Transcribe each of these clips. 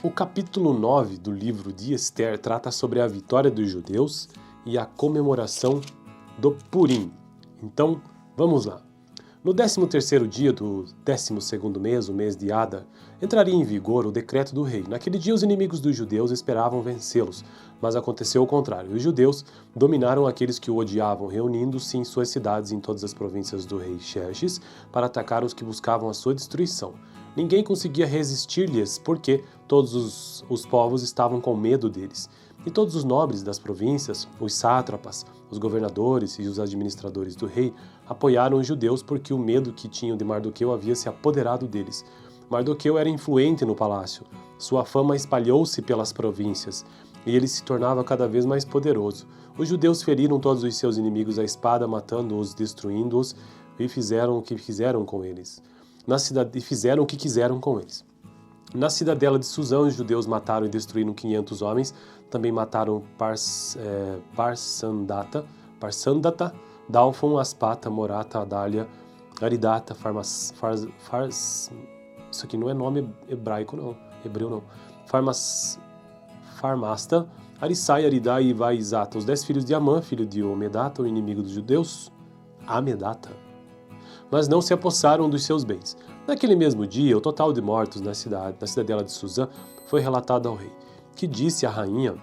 O capítulo 9 do livro de Esther trata sobre a vitória dos judeus e a comemoração do Purim. Então, vamos lá. No 13º dia do 12º mês, o mês de Adar, entraria em vigor o decreto do rei. Naquele dia os inimigos dos judeus esperavam vencê-los, mas aconteceu o contrário. Os judeus dominaram aqueles que o odiavam, reunindo-se em suas cidades em todas as províncias do rei Xerxes para atacar os que buscavam a sua destruição. Ninguém conseguia resistir-lhes porque todos os povos estavam com medo deles. E todos os nobres das províncias, os sátrapas, os governadores e os administradores do rei apoiaram os judeus porque o medo que tinham de Mardoqueu havia se apoderado deles. Mardoqueu era influente no palácio, sua fama espalhou-se pelas províncias e ele se tornava cada vez mais poderoso. Os judeus feriram todos os seus inimigos à espada, matando-os, destruindo-os e fizeram o que quiseram com eles. Na cidadela de Suzã, os judeus mataram e destruíram 500 homens. Também mataram Parsandata, Dalfon, Aspata, Morata, Adália, Aridata, isso aqui não é nome hebraico não, hebreu não. Farmasta, Arissai, Aridai e Vaizata, os 10 filhos de Amã, filho de Omedata, o inimigo dos judeus, Amedata. Mas não se apossaram dos seus bens. Naquele mesmo dia, o total de mortos na cidadela de Suzã foi relatado ao rei, que disse à rainha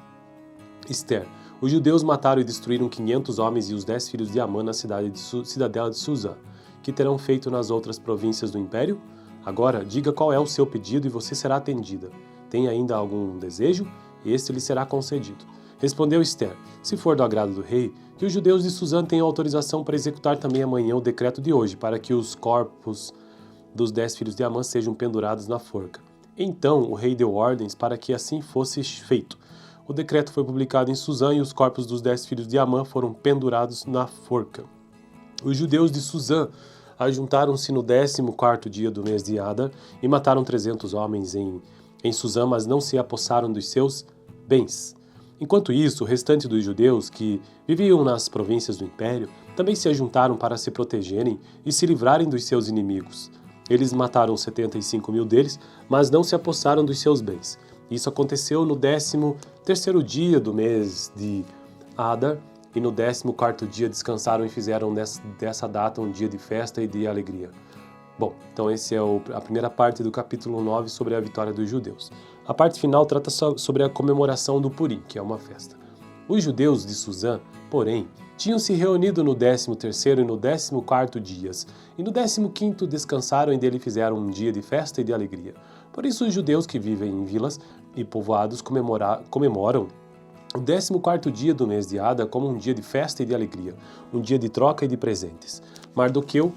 Esther: os judeus mataram e destruíram 500 homens e os 10 filhos de Amã na cidadela de Suzã. Que terão feito nas outras províncias do império? Agora, diga qual é o seu pedido e você será atendida. Tem ainda algum desejo? Este lhe será concedido. Respondeu Esther: se for do agrado do rei, que os judeus de Suzã tenham autorização para executar também amanhã o decreto de hoje, para que os corpos dos 10 filhos de Amã sejam pendurados na forca. Então o rei deu ordens para que assim fosse feito. O decreto foi publicado em Suzã e os corpos dos 10 filhos de Amã foram pendurados na forca. Os judeus de Suzã ajuntaram-se no 14º dia do mês de Adar e mataram 300 homens em Suzã, mas não se apossaram dos seus bens. Enquanto isso, o restante dos judeus que viviam nas províncias do império também se ajuntaram para se protegerem e se livrarem dos seus inimigos. Eles mataram 75 mil deles, mas não se apossaram dos seus bens. Isso aconteceu no 13º dia do mês de Adar, e no 14º dia descansaram e fizeram dessa data um dia de festa e de alegria. Bom, então essa é a primeira parte do capítulo 9 sobre a vitória dos judeus. A parte final trata sobre a comemoração do Purim, que é uma festa. Os judeus de Suzã, porém, tinham se reunido no 13º e no 14º dias, e no 15º descansaram e dele fizeram um dia de festa e de alegria. Por isso os judeus que vivem em vilas e povoados comemoram o 14º dia do mês de Adar como um dia de festa e de alegria, um dia de troca e de presentes. Mardoqueu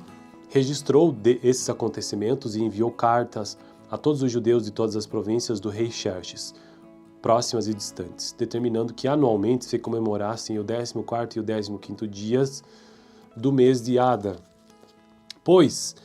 registrou esses acontecimentos e enviou cartas a todos os judeus de todas as províncias do rei Xerxes, próximas e distantes, determinando que anualmente se comemorassem o 14º e o 15º dias do mês de Adar. Pois,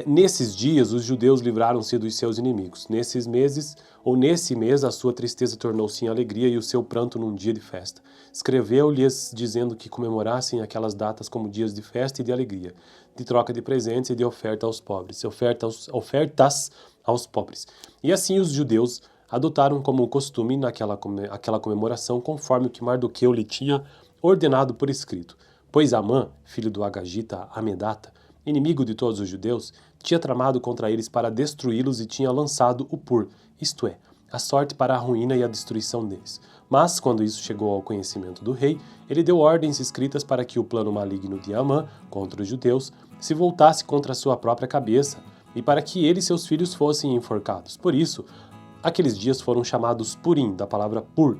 nesses dias, os judeus livraram-se dos seus inimigos. Nesse mês, a sua tristeza tornou-se em alegria e o seu pranto num dia de festa. Escreveu-lhes dizendo que comemorassem aquelas datas como dias de festa e de alegria, de troca de presentes e de oferta aos pobres, ofertas aos pobres. E assim os judeus adotaram como costume aquela comemoração conforme o que Mardoqueu lhe tinha ordenado por escrito. Pois Amã, filho do Agagita Amedata, inimigo de todos os judeus, tinha tramado contra eles para destruí-los e tinha lançado o pur, isto é, a sorte para a ruína e a destruição deles. Mas, quando isso chegou ao conhecimento do rei, ele deu ordens escritas para que o plano maligno de Amã contra os judeus se voltasse contra a sua própria cabeça e para que ele e seus filhos fossem enforcados. Por isso, aqueles dias foram chamados Purim, da palavra pur,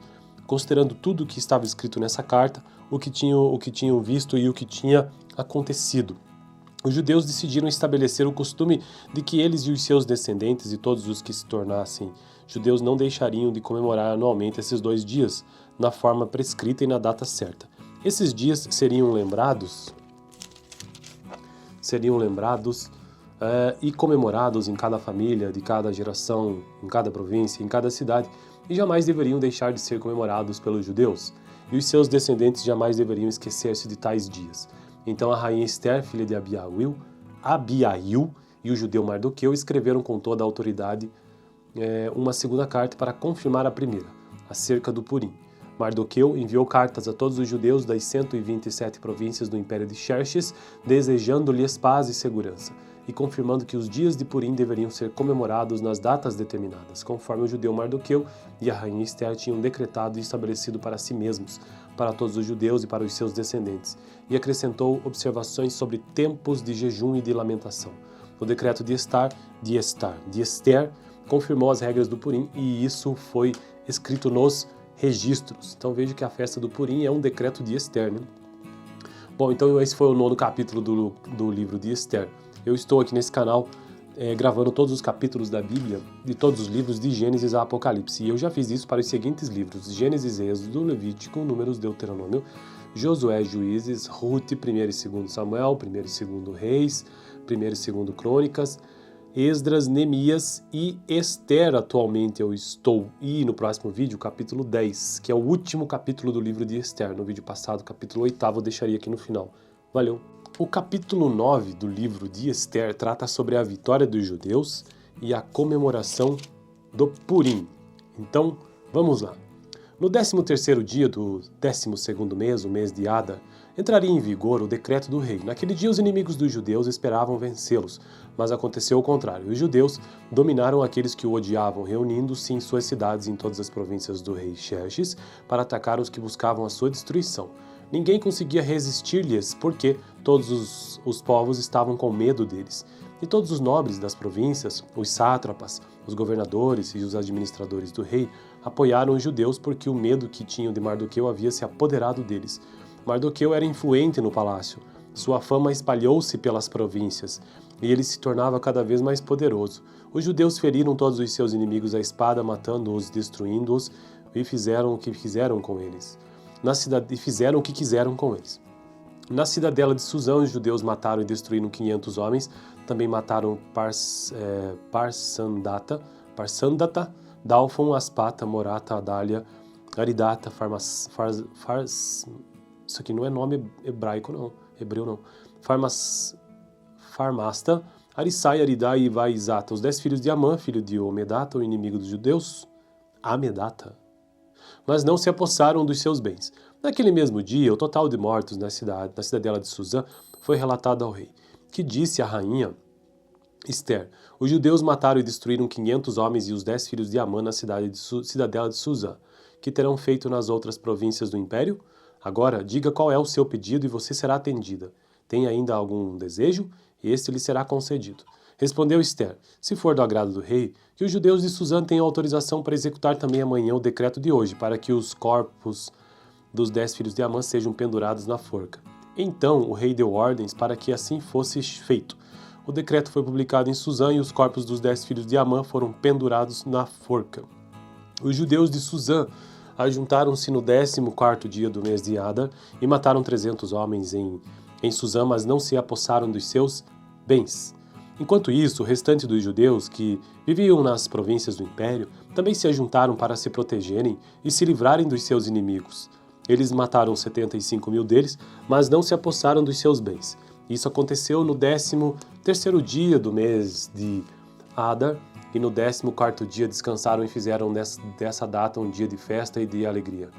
considerando tudo o que estava escrito nessa carta, o que tinham visto e o que tinha acontecido. Os judeus decidiram estabelecer o costume de que eles e os seus descendentes e todos os que se tornassem judeus não deixariam de comemorar anualmente esses 2 dias, na forma prescrita e na data certa. Esses dias seriam lembrados e comemorados em cada família, de cada geração, em cada província, em cada cidade, e jamais deveriam deixar de ser comemorados pelos judeus, e os seus descendentes jamais deveriam esquecer-se de tais dias. Então a rainha Esther, filha de Abiail, e o judeu Mardoqueu escreveram com toda a autoridade uma segunda carta para confirmar a primeira, acerca do Purim. Mardoqueu enviou cartas a todos os judeus das 127 províncias do Império de Xerxes, desejando-lhes paz e segurança, e confirmando que os dias de Purim deveriam ser comemorados nas datas determinadas, conforme o judeu Mardoqueu e a rainha Ester tinham decretado e estabelecido para si mesmos, para todos os judeus e para os seus descendentes, e acrescentou observações sobre tempos de jejum e de lamentação. O decreto de Ester confirmou as regras do Purim, e isso foi escrito nos registros. Então veja que a festa do Purim é um decreto de Ester, né? Bom, então esse foi o 9º capítulo do livro de Ester. Eu estou aqui nesse canal gravando todos os capítulos da Bíblia, de todos os livros de Gênesis a Apocalipse. E eu já fiz isso para os seguintes livros: Gênesis, Êxodo, Levítico, Números, Deuteronômio, Josué, Juízes, Ruth, 1º e 2º Samuel, 1º e 2º Reis, 1º e 2º Crônicas, Esdras, Neemias e Ester. Atualmente eu estou. E no próximo vídeo, capítulo 10, que é o último capítulo do livro de Ester. No vídeo passado, capítulo 8º, eu deixaria aqui no final. Valeu! O capítulo 9 do livro de Ester trata sobre a vitória dos judeus e a comemoração do Purim. Então, vamos lá. No 13º dia do 12º mês, o mês de Adar, entraria em vigor o decreto do rei. Naquele dia, os inimigos dos judeus esperavam vencê-los, mas aconteceu o contrário. Os judeus dominaram aqueles que o odiavam, reunindo-se em suas cidades em todas as províncias do rei Xerxes para atacar os que buscavam a sua destruição. Ninguém conseguia resistir-lhes, porque todos os povos estavam com medo deles. E todos os nobres das províncias, os sátrapas, os governadores e os administradores do rei, apoiaram os judeus porque o medo que tinham de Mardoqueu havia se apoderado deles. Mardoqueu era influente no palácio. Sua fama espalhou-se pelas províncias, e ele se tornava cada vez mais poderoso. Os judeus feriram todos os seus inimigos à espada, matando-os, destruindo-os, e fizeram o que quiseram com eles. Na cidadela de Suzã, os judeus mataram e destruíram 500 homens. Também mataram Parsandata, Dalfon, Aspata, Morata, Adália, Aridata, isso aqui não é nome hebraico não, hebreu não. Farmasta, Arissai, Aridai e Vaizata, os 10 filhos de Amã, filho de Omedata, o inimigo dos judeus, Amedata. Mas não se apossaram dos seus bens. Naquele mesmo dia, o total de mortos na cidadela de Suzã foi relatado ao rei, que disse à rainha Ester: os judeus mataram e destruíram 500 homens e os 10 filhos de Amã na cidadela de Suzã. Que terão feito nas outras províncias do império? Agora, diga qual é o seu pedido e você será atendida. Tem ainda algum desejo? E este lhe será concedido. Respondeu Ester: se for do agrado do rei, que os judeus de Suzã tenham autorização para executar também amanhã o decreto de hoje, para que os corpos dos 10 filhos de Amã sejam pendurados na forca. Então o rei deu ordens para que assim fosse feito. O decreto foi publicado em Suzã e os corpos dos 10 filhos de Amã foram pendurados na forca. Os judeus de Suzã ajuntaram-se no 14º dia do mês de Adar e mataram 300 homens em Suzã, mas não se apossaram dos seus bens. Enquanto isso, o restante dos judeus que viviam nas províncias do império também se ajuntaram para se protegerem e se livrarem dos seus inimigos. Eles mataram 75.000 deles, mas não se apossaram dos seus bens. Isso aconteceu no 13º dia do mês de Adar, e no 14º dia descansaram e fizeram dessa data um dia de festa e de alegria.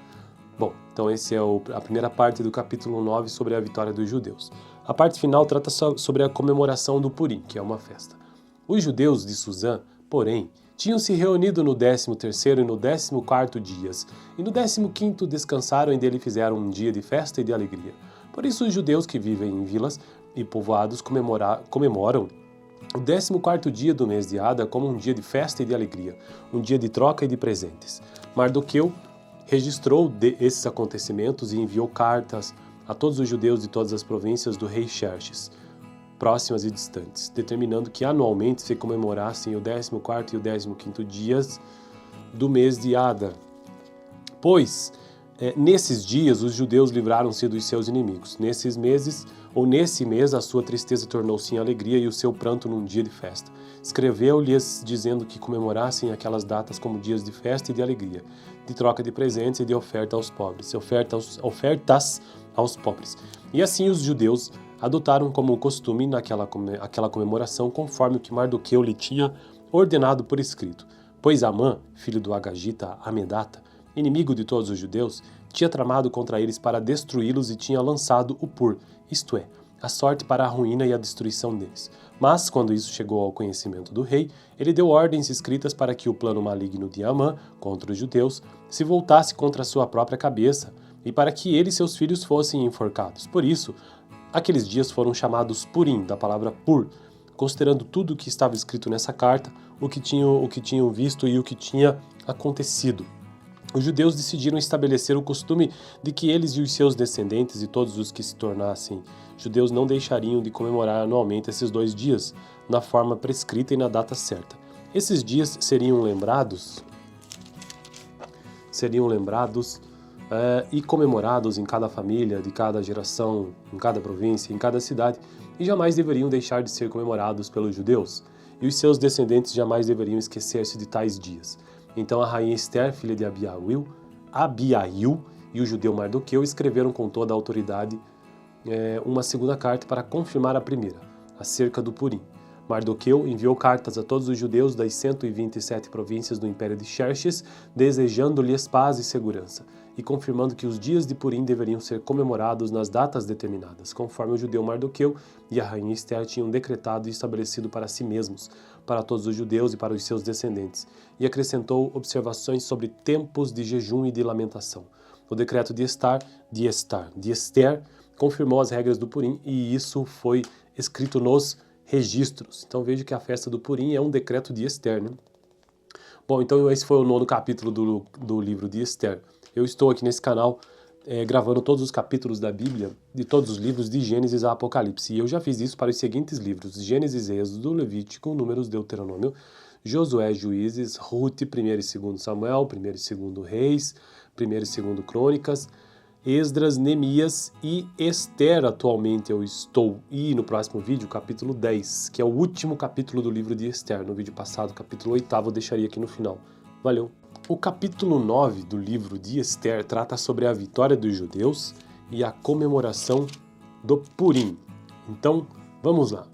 Bom, então essa é a primeira parte do capítulo 9 sobre a vitória dos judeus. A parte final trata sobre a comemoração do Purim, que é uma festa. Os judeus de Suzã, porém, tinham se reunido no 13º e no 14º dias, e no 15º descansaram e dele fizeram um dia de festa e de alegria. Por isso os judeus que vivem em vilas e povoados comemoram o 14º dia do mês de Adar como um dia de festa e de alegria, um dia de troca e de presentes. Mardoqueu registrou esses acontecimentos e enviou cartas a todos os judeus de todas as províncias do rei Xerxes, próximas e distantes, determinando que anualmente se comemorassem o 14º e o 15º dias do mês de Adar. Pois, nesses dias, os judeus livraram-se dos seus inimigos. Nesse mês, a sua tristeza tornou-se em alegria e o seu pranto num dia de festa. Escreveu-lhes dizendo que comemorassem aquelas datas como dias de festa e de alegria, de troca de presentes e de oferta aos pobres, ofertas aos pobres. E assim os judeus adotaram como costume aquela comemoração conforme o que Mardoqueu lhe tinha ordenado por escrito. Pois Amã, filho do Agagita Amedata, inimigo de todos os judeus, tinha tramado contra eles para destruí-los e tinha lançado o pur, isto é, a sorte para a ruína e a destruição deles. Mas, quando isso chegou ao conhecimento do rei, ele deu ordens escritas para que o plano maligno de Amã contra os judeus se voltasse contra a sua própria cabeça e para que ele e seus filhos fossem enforcados. Por isso, aqueles dias foram chamados Purim, da palavra pur, considerando tudo o que estava escrito nessa carta, o que tinham visto e o que tinha acontecido. Os judeus decidiram estabelecer o costume de que eles e os seus descendentes e todos os que se tornassem judeus não deixariam de comemorar anualmente esses 2 dias, na forma prescrita e na data certa. Esses dias seriam lembrados e comemorados em cada família, de cada geração, em cada província, em cada cidade, e jamais deveriam deixar de ser comemorados pelos judeus, e os seus descendentes jamais deveriam esquecer-se de tais dias. Então a rainha Esther, filha de Abiail, e o judeu Mardoqueu escreveram com toda a autoridade uma segunda carta para confirmar a primeira, acerca do Purim. Mardoqueu enviou cartas a todos os judeus das 127 províncias do Império de Xerxes, desejando-lhes paz e segurança, e confirmando que os dias de Purim deveriam ser comemorados nas datas determinadas, conforme o judeu Mardoqueu e a rainha Esther tinham decretado e estabelecido para si mesmos, para todos os judeus e para os seus descendentes, e acrescentou observações sobre tempos de jejum e de lamentação. O decreto de Esther confirmou as regras do Purim, e isso foi escrito nos registros. Então veja que a festa do Purim é um decreto de Esther, né? Bom, então esse foi o 9º capítulo do livro de Esther. Eu estou aqui nesse canal gravando todos os capítulos da Bíblia, de todos os livros de Gênesis a Apocalipse. E eu já fiz isso para os seguintes livros: Gênesis, Êxodo, Levítico, Números, Deuteronômio, Josué, Juízes, Ruth, 1º e 2º Samuel, 1º e 2º Reis, 1º e 2º Crônicas, Esdras, Neemias e Esther. Atualmente eu estou, e no próximo vídeo, capítulo 10, que é o último capítulo do livro de Esther. No vídeo passado, capítulo 8º, eu deixaria aqui no final. Valeu! O capítulo 9 do livro de Esther trata sobre a vitória dos judeus e a comemoração do Purim. Então, vamos lá.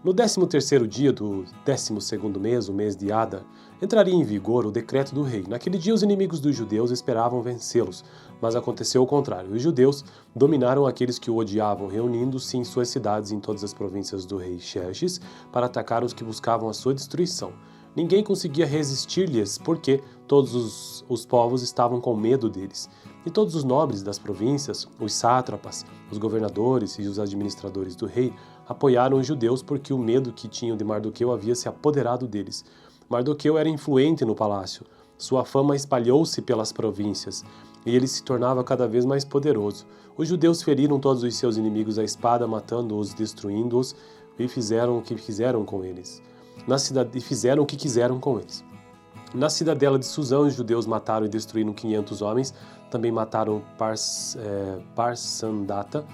No 13º dia do 12º mês, o mês de Adar, entraria em vigor o decreto do rei. Naquele dia, os inimigos dos judeus esperavam vencê-los, mas aconteceu o contrário. Os judeus dominaram aqueles que o odiavam, reunindo-se em suas cidades em todas as províncias do rei Xerxes para atacar os que buscavam a sua destruição. Ninguém conseguia resistir-lhes, porque todos os povos estavam com medo deles. E todos os nobres das províncias, os sátrapas, os governadores e os administradores do rei, apoiaram os judeus porque o medo que tinham de Mardoqueu havia se apoderado deles. Mardoqueu era influente no palácio. Sua fama espalhou-se pelas províncias, e ele se tornava cada vez mais poderoso. Os judeus feriram todos os seus inimigos à espada, matando-os, destruindo-os, e fizeram o que quiseram com eles. Na cidadela de Suzã, os judeus mataram e destruíram 500 homens. Também mataram Parsandata,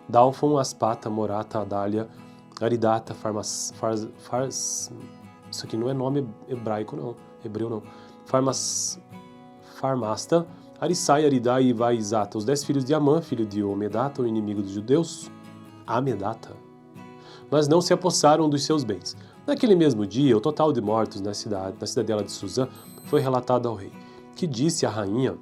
Dalfon, Aspata, Morata, Adália, Aridata, isso aqui não é nome hebraico não, hebreu não. Farmasta, Arissai, Aridai e Vaizata, os 10 filhos de Amã, filho de Omedata, o inimigo dos judeus, Amedata. Mas não se apossaram dos seus bens. Naquele mesmo dia, o total de mortos na cidadela de Suzã foi relatado ao rei, que disse à rainha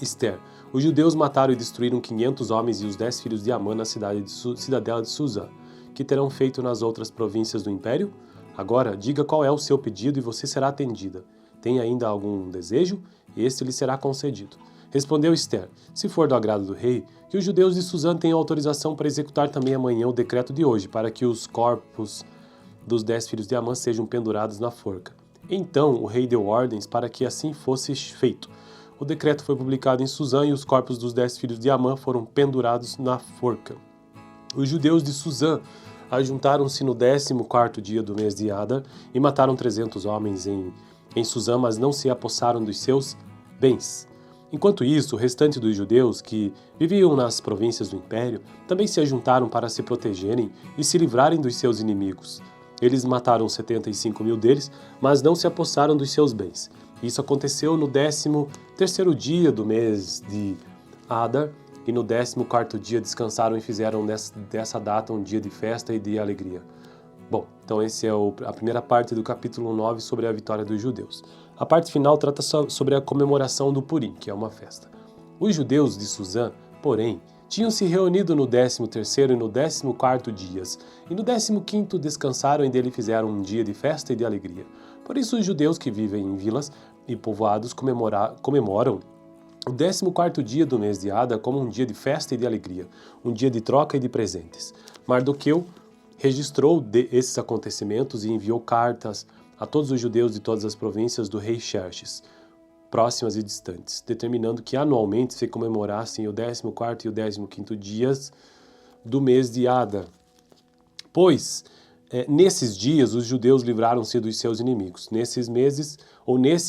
Esther: os judeus mataram e destruíram 500 homens e os 10 filhos de Amã na cidadela de Suzã. Que terão feito nas outras províncias do império? Agora, diga qual é o seu pedido e você será atendida. Tem ainda algum desejo? Este lhe será concedido. Respondeu Esther: se for do agrado do rei, que os judeus de Suzã tenham autorização para executar também amanhã o decreto de hoje, para que os corpos dos 10 filhos de Amã sejam pendurados na forca. Então o rei deu ordens para que assim fosse feito. O decreto foi publicado em Suzã e os corpos dos 10 filhos de Amã foram pendurados na forca. Os judeus de Suzã ajuntaram-se no 14º dia do mês de Adar e mataram 300 homens em Suzã, mas não se apossaram dos seus bens. Enquanto isso, o restante dos judeus que viviam nas províncias do império também se ajuntaram para se protegerem e se livrarem dos seus inimigos. Eles mataram 75.000 deles, mas não se apossaram dos seus bens. Isso aconteceu no 13º dia do mês de Adar, e no 14º dia descansaram e fizeram dessa data um dia de festa e de alegria. Bom, então essa é a primeira parte do capítulo 9 sobre a vitória dos judeus. A parte final trata sobre a comemoração do Purim, que é uma festa. Os judeus de Suzã, porém, tinham se reunido no 13º e no 14º dias, e no 15º descansaram e dele fizeram um dia de festa e de alegria. Por isso os judeus que vivem em vilas e povoados comemoram o 14º dia do mês de Adar como um dia de festa e de alegria, um dia de troca e de presentes. Mardoqueu registrou esses acontecimentos e enviou cartas a todos os judeus de todas as províncias do rei Xerxes, próximas e distantes, determinando que anualmente se comemorassem o 14º e o 15º dias do mês de Adar. Pois, nesses dias, os judeus livraram-se dos seus inimigos. Nesse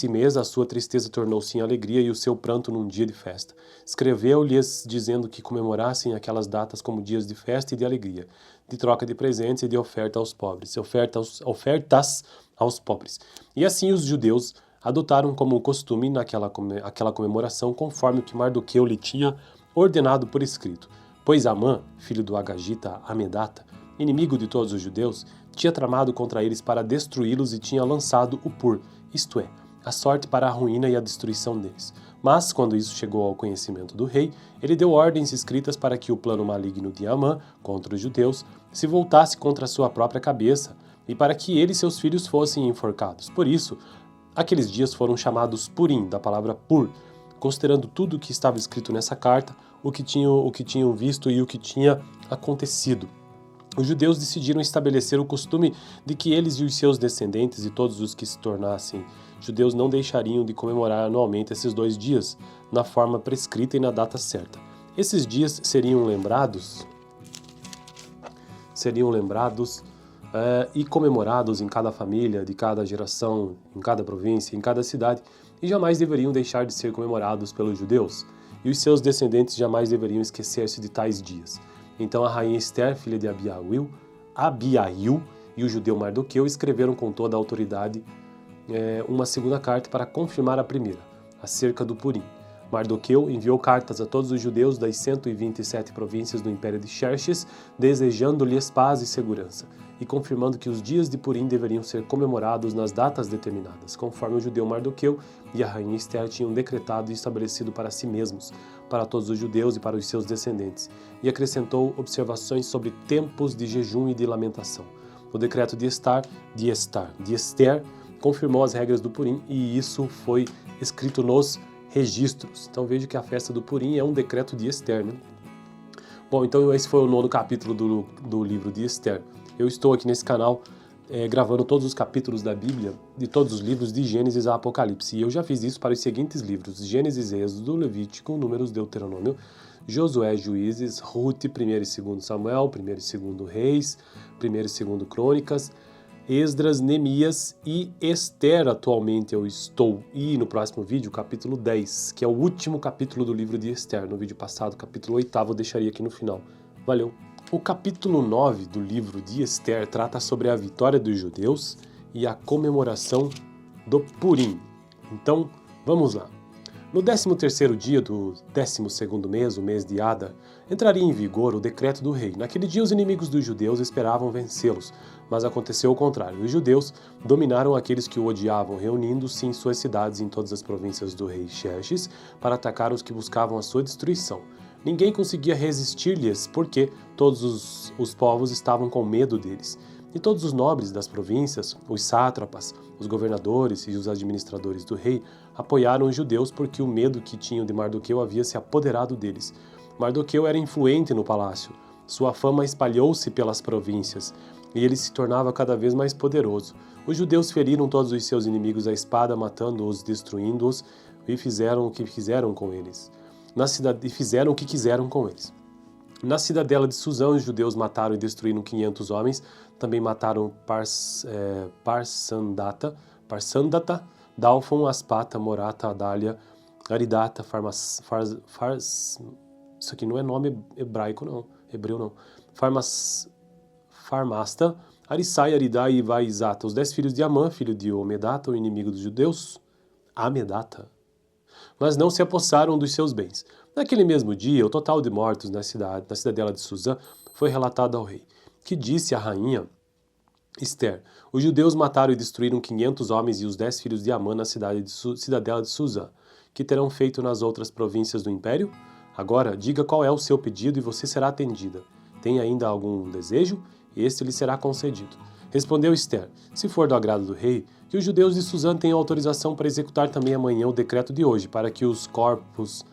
mês, a sua tristeza tornou-se em alegria e o seu pranto num dia de festa. Escreveu-lhes dizendo que comemorassem aquelas datas como dias de festa e de alegria, de troca de presentes e de oferta aos pobres, ofertas aos pobres. E assim os judeus adotaram como costume aquela comemoração conforme o que Mardoqueu lhe tinha ordenado por escrito. Pois Amã, filho do Agagita Amedata, inimigo de todos os judeus, tinha tramado contra eles para destruí-los e tinha lançado o pur, isto é, a sorte para a ruína e a destruição deles. Mas, quando isso chegou ao conhecimento do rei, ele deu ordens escritas para que o plano maligno de Amã contra os judeus se voltasse contra a sua própria cabeça e para que ele e seus filhos fossem enforcados. Por isso, aqueles dias foram chamados Purim, da palavra pur, considerando tudo o que estava escrito nessa carta, o que tinham visto e o que tinha acontecido. Os judeus decidiram estabelecer o costume de que eles e os seus descendentes e todos os que se tornassem judeus não deixariam de comemorar anualmente esses 2 dias, na forma prescrita e na data certa. Esses dias seriam lembrados e comemorados em cada família, de cada geração, em cada província, em cada cidade, e jamais deveriam deixar de ser comemorados pelos judeus, e os seus descendentes jamais deveriam esquecer-se de tais dias. Então a rainha Esther, filha de Abiail, e o judeu Mardoqueu escreveram com toda a autoridade uma segunda carta para confirmar a primeira, acerca do Purim. Mardoqueu enviou cartas a todos os judeus das 127 províncias do Império de Xerxes, desejando-lhes paz e segurança, e confirmando que os dias de Purim deveriam ser comemorados nas datas determinadas, conforme o judeu Mardoqueu e a rainha Esther tinham decretado e estabelecido para si mesmos, para todos os judeus e para os seus descendentes, e acrescentou observações sobre tempos de jejum e de lamentação. O decreto de Esther confirmou as regras do Purim, e isso foi escrito nos registros. Então veja que a festa do Purim é um decreto de Esther, né? Bom, então esse foi o 9º capítulo do livro de Esther. Eu estou aqui nesse canal gravando todos os capítulos da Bíblia, de todos os livros de Gênesis a Apocalipse. E eu já fiz isso para os seguintes livros: Gênesis, Êxodo, Levítico, Números, Deuteronômio, Josué, Juízes, Ruth, 1º e 2º Samuel, 1º e 2º Reis, 1º e 2º Crônicas, Esdras, Neemias e Esther. Atualmente eu estou, e no próximo vídeo, capítulo 10, que é o último capítulo do livro de Esther. No vídeo passado, capítulo 8º, eu deixaria aqui no final. Valeu! O capítulo 9 do livro de Esther trata sobre a vitória dos judeus e a comemoração do Purim. Então, vamos lá. No 13º dia do 12º mês, o mês de Adar, entraria em vigor o decreto do rei. Naquele dia os inimigos dos judeus esperavam vencê-los, mas aconteceu o contrário. Os judeus dominaram aqueles que o odiavam, reunindo-se em suas cidades em todas as províncias do rei Xerxes para atacar os que buscavam a sua destruição. Ninguém conseguia resistir-lhes, porque todos os povos estavam com medo deles. E todos os nobres das províncias, os sátrapas, os governadores e os administradores do rei, apoiaram os judeus porque o medo que tinham de Mardoqueu havia se apoderado deles. Mardoqueu era influente no palácio. Sua fama espalhou-se pelas províncias, e ele se tornava cada vez mais poderoso. Os judeus feriram todos os seus inimigos à espada, matando-os, destruindo-os, e fizeram o que quiseram com eles. Na cidadela de Suzã, os judeus mataram e destruíram 500 homens. Também mataram Parsandata, Dalfon, Aspata, Morata, Adália, Aridata, isso aqui não é nome hebraico não, hebreu não. Farmasta, Arissai, Aridai e Vaizata, os 10 filhos de Amã, filho de Omedata, o inimigo dos judeus, Amedata. Mas não se apossaram dos seus bens. Naquele mesmo dia, o total de mortos na cidadela de Suzã foi relatado ao rei, que disse à rainha Esther. Os judeus mataram e destruíram 500 homens e os 10 filhos de Amã na cidadela de Suzã. Que terão feito nas outras províncias do império? Agora, diga qual é o seu pedido e você será atendida. Tem ainda algum desejo? Este lhe será concedido. Respondeu Esther, se for do agrado do rei, que os judeus de Suzã tenham autorização para executar também amanhã o decreto de hoje, para que os corpos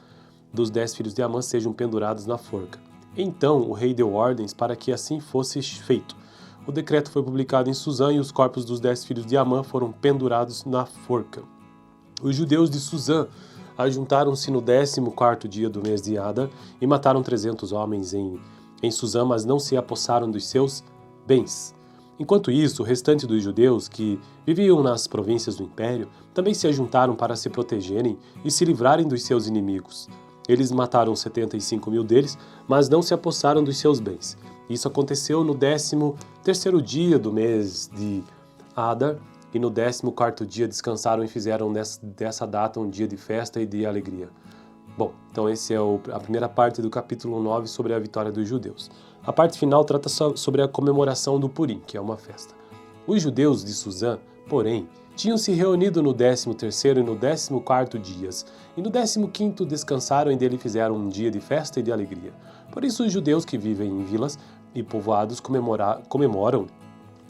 dos 10 filhos de Amã sejam pendurados na forca. Então o rei deu ordens para que assim fosse feito. O decreto foi publicado em Suzã e os corpos dos 10 filhos de Amã foram pendurados na forca. Os judeus de Suzã ajuntaram-se no 14º dia do mês de Adar e mataram 300 homens em Suzã, mas não se apossaram dos seus bens. Enquanto isso, o restante dos judeus que viviam nas províncias do império também se ajuntaram para se protegerem e se livrarem dos seus inimigos. Eles mataram 75 mil deles, mas não se apossaram dos seus bens. Isso aconteceu no 13º dia do mês de Adar, e no 14º dia descansaram e fizeram dessa data um dia de festa e de alegria. Bom, então essa é a primeira parte do capítulo 9 sobre a vitória dos judeus. A parte final trata sobre a comemoração do Purim, que é uma festa. Os judeus de Suzã, porém, tinham se reunido no 13º e no 14º dias, e no 15º descansaram e dele fizeram um dia de festa e de alegria. Por isso os judeus que vivem em vilas e povoados comemoram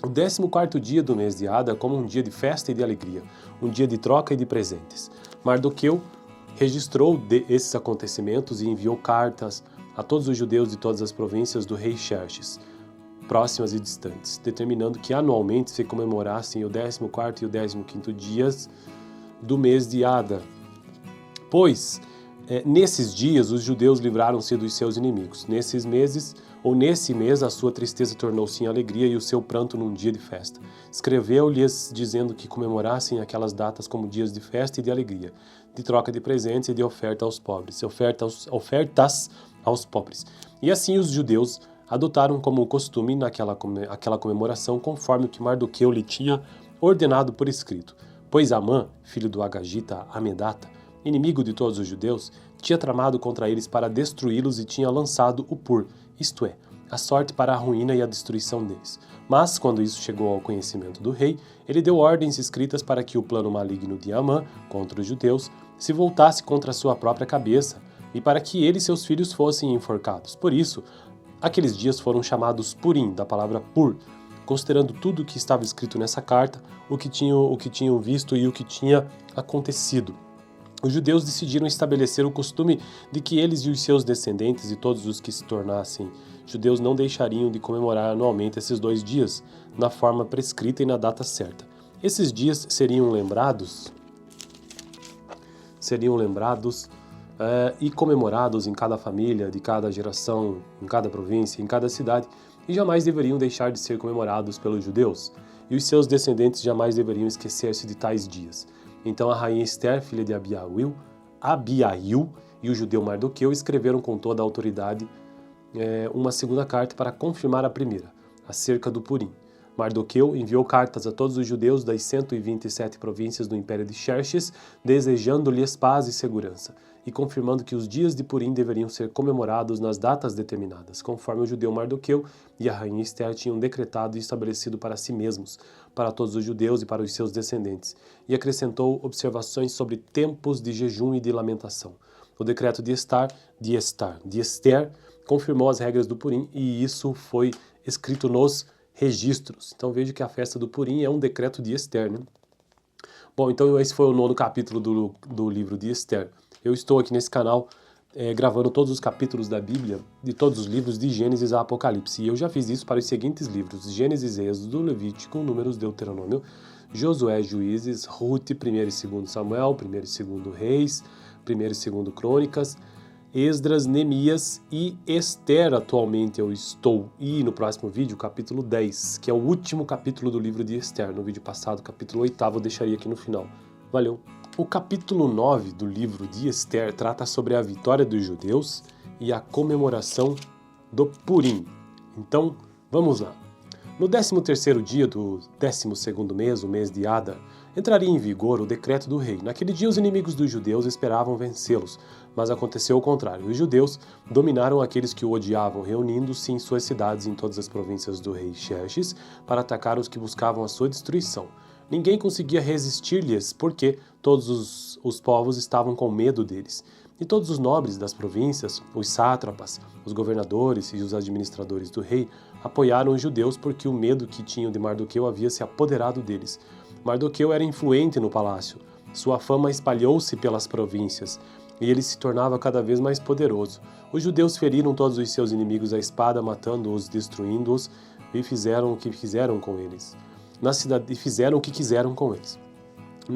o 14º dia do mês de Adar como um dia de festa e de alegria, um dia de troca e de presentes. Mardoqueu registrou esses acontecimentos e enviou cartas a todos os judeus de todas as províncias do rei Xerxes, próximas e distantes, determinando que anualmente se comemorassem o 14º e o 15º dias do mês de Adar. Pois, nesses dias, os judeus livraram-se dos seus inimigos. Nesse mês, a sua tristeza tornou-se em alegria e o seu pranto num dia de festa. Escreveu-lhes dizendo que comemorassem aquelas datas como dias de festa e de alegria, de troca de presentes e de oferta aos pobres, ofertas aos pobres. E assim os judeus adotaram como costume aquela comemoração conforme o que Mardoqueu lhe tinha ordenado por escrito. Pois Amã, filho do Agagita Amedata, inimigo de todos os judeus, tinha tramado contra eles para destruí-los e tinha lançado o pur, isto é, a sorte para a ruína e a destruição deles. Mas, quando isso chegou ao conhecimento do rei, ele deu ordens escritas para que o plano maligno de Amã contra os judeus se voltasse contra a sua própria cabeça e para que ele e seus filhos fossem enforcados. Por isso, aqueles dias foram chamados Purim, da palavra pur, considerando tudo o que estava escrito nessa carta, o que tinham visto e o que tinha acontecido. Os judeus decidiram estabelecer o costume de que eles e os seus descendentes e todos os que se tornassem judeus não deixariam de comemorar anualmente esses 2 dias, na forma prescrita e na data certa. Esses dias seriam lembrados e comemorados em cada família, de cada geração, em cada província, em cada cidade, e jamais deveriam deixar de ser comemorados pelos judeus, e os seus descendentes jamais deveriam esquecer-se de tais dias. Então a rainha Esther, filha de Abiail, e o judeu Mardoqueu escreveram com toda a autoridade uma segunda carta para confirmar a primeira, acerca do Purim. Mardoqueu enviou cartas a todos os judeus das 127 províncias do Império de Xerxes, desejando-lhes paz e segurança, e confirmando que os dias de Purim deveriam ser comemorados nas datas determinadas, conforme o judeu Mardoqueu e a rainha Esther tinham decretado e estabelecido para si mesmos, para todos os judeus e para os seus descendentes, e acrescentou observações sobre tempos de jejum e de lamentação. O decreto de Esther confirmou as regras do Purim e isso foi escrito nos registros. Então veja que a festa do Purim é um decreto de Esther, né? Bom, então esse foi o 9º capítulo do livro de Esther. Eu estou aqui nesse canal gravando todos os capítulos da Bíblia, de todos os livros de Gênesis a Apocalipse. E eu já fiz isso para os seguintes livros: Gênesis, Êxodo, Levítico, Números, Deuteronômio, Josué, Juízes, Ruth, 1º e 2º Samuel, 1º e 2º Reis, 1º e 2º Crônicas, Esdras, Neemias e Esther. Atualmente eu estou. E no próximo vídeo, capítulo 10, que é o último capítulo do livro de Esther. No vídeo passado, capítulo 8º, eu deixaria aqui no final. Valeu! O capítulo 9 do livro de Esther trata sobre a vitória dos judeus e a comemoração do Purim. Então, vamos lá. No 13º dia do 12º mês, o mês de Adar, entraria em vigor o decreto do rei. Naquele dia os inimigos dos judeus esperavam vencê-los, mas aconteceu o contrário. Os judeus dominaram aqueles que o odiavam, reunindo-se em suas cidades em todas as províncias do rei Xerxes para atacar os que buscavam a sua destruição. Ninguém conseguia resistir-lhes, porque todos os povos estavam com medo deles. E todos os nobres das províncias, os sátrapas, os governadores e os administradores do rei, apoiaram os judeus porque o medo que tinham de Mardoqueu havia se apoderado deles. Mardoqueu era influente no palácio. Sua fama espalhou-se pelas províncias, e ele se tornava cada vez mais poderoso. Os judeus feriram todos os seus inimigos à espada, matando-os, destruindo-os, e fizeram o que quiseram com eles. Na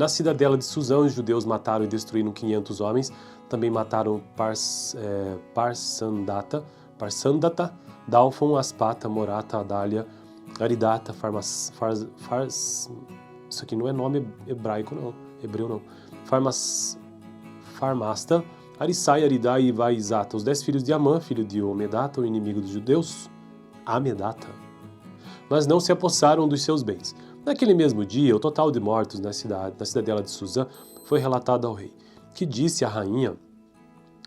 cidadela de Suzã, os judeus mataram e destruíram 500 homens. Também mataram Parsandata, Dalfon, Aspata, Morata, Adália, Aridata, isso aqui não é nome hebraico não, hebreu não. Farmasta, Arissai, Aridai e Vaizata, os 10 filhos de Amã, filho de Omedata, o inimigo dos judeus, Amedata. Mas não se apossaram dos seus bens. Naquele mesmo dia, o total de mortos na cidadela de Suzã foi relatado ao rei, que disse à rainha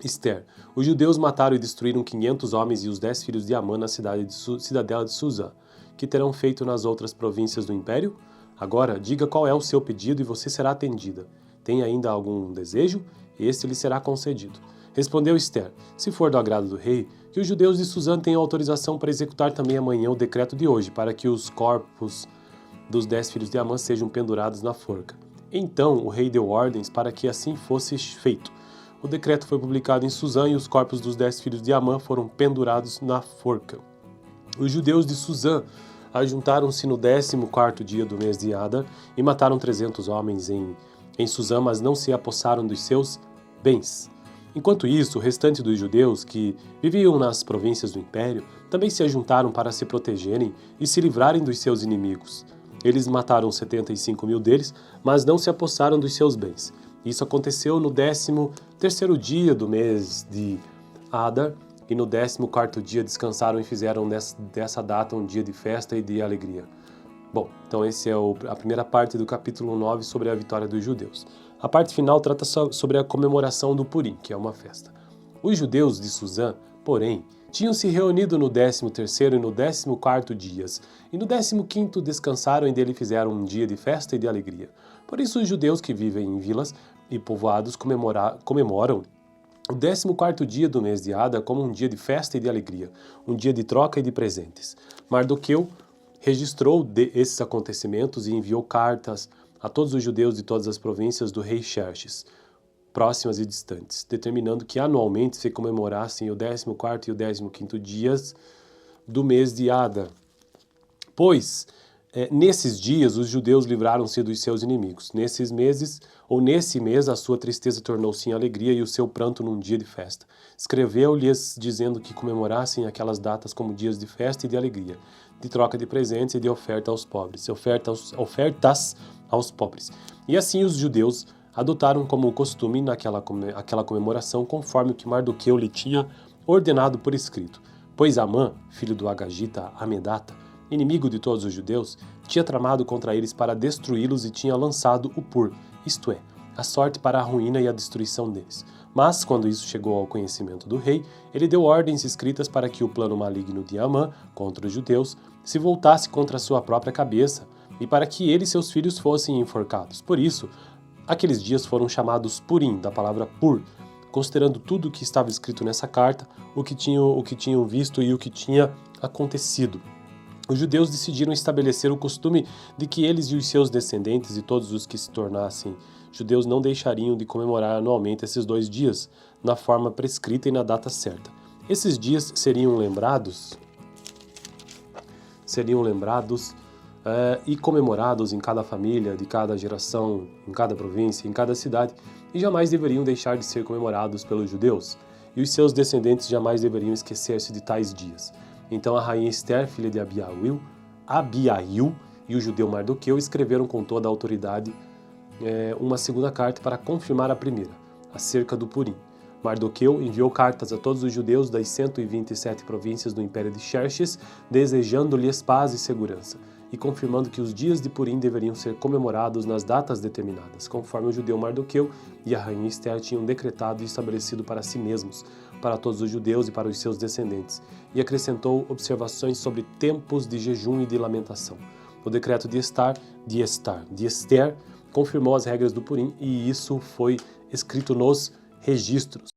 Ester: os judeus mataram e destruíram 500 homens e os 10 filhos de Amã na cidadela de Suzã. Que terão feito nas outras províncias do império? Agora, diga qual é o seu pedido e você será atendida. Tem ainda algum desejo? Este lhe será concedido. Respondeu Ester: se for do agrado do rei, que os judeus de Suzã tenham autorização para executar também amanhã o decreto de hoje, para que os corpos dos 10 filhos de Amã sejam pendurados na forca. Então o rei deu ordens para que assim fosse feito. O decreto foi publicado em Suzã e os corpos dos 10 filhos de Amã foram pendurados na forca. Os judeus de Suzã ajuntaram-se no 14º dia do mês de Adar e mataram 300 homens em Suzã, mas não se apossaram dos seus bens. Enquanto isso, o restante dos judeus que viviam nas províncias do império também se ajuntaram para se protegerem e se livrarem dos seus inimigos. Eles mataram 75.000 deles, mas não se apossaram dos seus bens. Isso aconteceu no 13º dia do mês de Adar, e no 14º dia descansaram e fizeram dessa data um dia de festa e de alegria. Bom, então essa é a primeira parte do capítulo 9 sobre a vitória dos judeus. A parte final trata sobre a comemoração do Purim, que é uma festa. Os judeus de Suzã, porém, tinham se reunido no 13º e no 14º dias, e no 15º descansaram e dele fizeram um dia de festa e de alegria. Por isso os judeus que vivem em vilas e povoados comemoram o 14º dia do mês de Adar como um dia de festa e de alegria, um dia de troca e de presentes. Mardoqueu registrou esses acontecimentos e enviou cartas a todos os judeus de todas as províncias do rei Xerxes, próximas e distantes, determinando que anualmente se comemorassem o 14º e o 15º dias do mês de Adar. Pois, nesses dias, os judeus livraram-se dos seus inimigos. Nesse mês, a sua tristeza tornou-se em alegria e o seu pranto num dia de festa. Escreveu-lhes dizendo que comemorassem aquelas datas como dias de festa e de alegria, de troca de presentes e de ofertas aos pobres. E assim os judeus adotaram como costume aquela comemoração conforme o que Mardoqueu lhe tinha ordenado por escrito. Pois Amã, filho do Agagita Amedata, inimigo de todos os judeus, tinha tramado contra eles para destruí-los e tinha lançado o pur, isto é, a sorte para a ruína e a destruição deles. Mas, quando isso chegou ao conhecimento do rei, ele deu ordens escritas para que o plano maligno de Amã contra os judeus se voltasse contra a sua própria cabeça e para que ele e seus filhos fossem enforcados. Por isso, aqueles dias foram chamados Purim, da palavra pur, considerando tudo o que estava escrito nessa carta, o que tinham visto e o que tinha acontecido. Os judeus decidiram estabelecer o costume de que eles e os seus descendentes e todos os que se tornassem judeus não deixariam de comemorar anualmente esses 2 dias, na forma prescrita e na data certa. Esses dias seriam lembrados e comemorados em cada família, de cada geração, em cada província, em cada cidade, e jamais deveriam deixar de ser comemorados pelos judeus, e os seus descendentes jamais deveriam esquecer-se de tais dias. Então a rainha Ester, filha de Abiail, e o judeu Mardoqueu escreveram com toda a autoridade uma segunda carta para confirmar a primeira, acerca do Purim. Mardoqueu enviou cartas a todos os judeus das 127 províncias do Império de Xerxes, desejando-lhes paz e segurança, e confirmando que os dias de Purim deveriam ser comemorados nas datas determinadas, conforme o judeu Mardoqueu e a rainha Ester tinham decretado e estabelecido para si mesmos, para todos os judeus e para os seus descendentes, e acrescentou observações sobre tempos de jejum e de lamentação. O decreto de Ester confirmou as regras do Purim, e isso foi escrito nos registros.